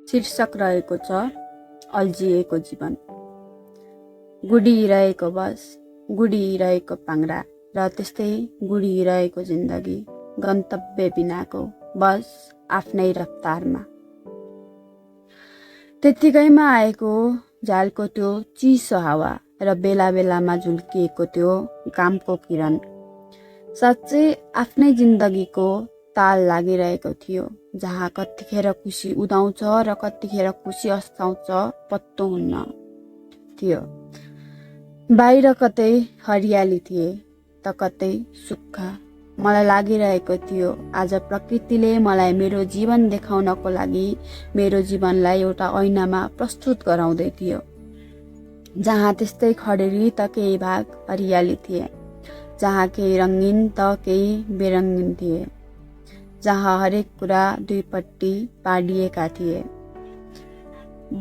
शीर्षक रहेको छ अल्झिएको जीवन। गुडिरहेको बस, गुडिरहेको पाङ्रा र त्यस्तै गुडिरहेको जिन्दगी, गन्तव्य बिनाको बस आफ्नै रफ्तारमा। त्यत्तिकैमा आएको झ्यालको त्यो चिसो हावा र बेला बेलामा झुल्किएको त्यो घामको किरण साँच्चै आफ्नै जिन्दगीको ताल लागिरहेको थियो, जहाँ कतिखेर खुसी उदाउँछ र कतिखेर खुसी अस्ताउँछ पत्तो हुन्न थियो। बाहिर कतै हरियाली थिए त कतै सुक्खा। मलाई लागिरहेको थियो आज प्रकृतिले मलाई मेरो जीवन देखाउनको लागि मेरो जीवनलाई एउटा ऐनामा प्रस्तुत गराउँदै थियो, जहाँ त्यस्तै खडेरी त केही भाग हरियाली थिए, जहाँ केही रङ्गीन त केही बेरङ्गीन थिए, जहाँ हरेक कुरा दुईपट्टि पाडिएका थिए,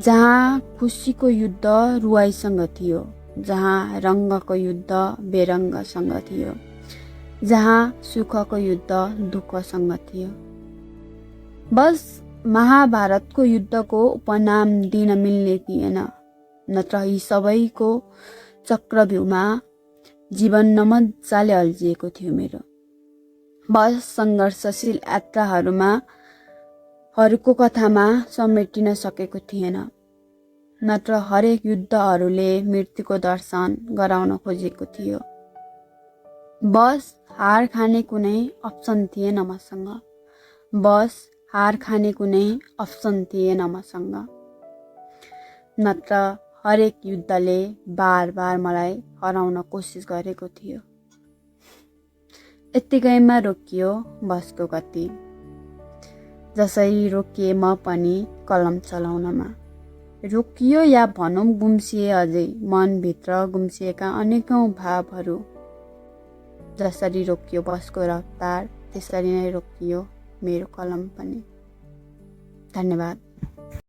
जहाँ खुसीको युद्ध रुवाईसँग थियो, जहाँ रङ्गको युद्ध बेरङ्गसँग थियो, जहाँ सुखको युद्ध दुःखसँग थियो। बस महाभारतको युद्धको उपनाम दिन मिल्ने थिएन, नत्र यी सबैको चक्रव्यूहमा जीवन नमजाले अल्झिएको थियो मेरो। बस सङ्घर्षशील यात्राहरूको कथामा समेटिन सकेको थिएन, नत्र हरेक युद्धहरूले मृत्युको दर्शन गराउन खोजेको थियो। बस हार खाने कुनै अप्सन थिएन मसँग, बस हार खाने कुनै अप्सन थिएन मसँग, नत्र हरेक युद्धले बार बार मलाई हराउन कोसिस गरेको थियो। यत्तिकैमा रोकियो बसको गति, जसरी रोकिए म पनि कलम चलाउनमा। रोकियो या भनौँ गुम्सिए अझै मनभित्र गुम्सिएका अनेकौँ भावहरू। जसरी रोकियो बसको रफ्तार, त्यसरी नै रोकियो मेरो कलम पनि। धन्यवाद।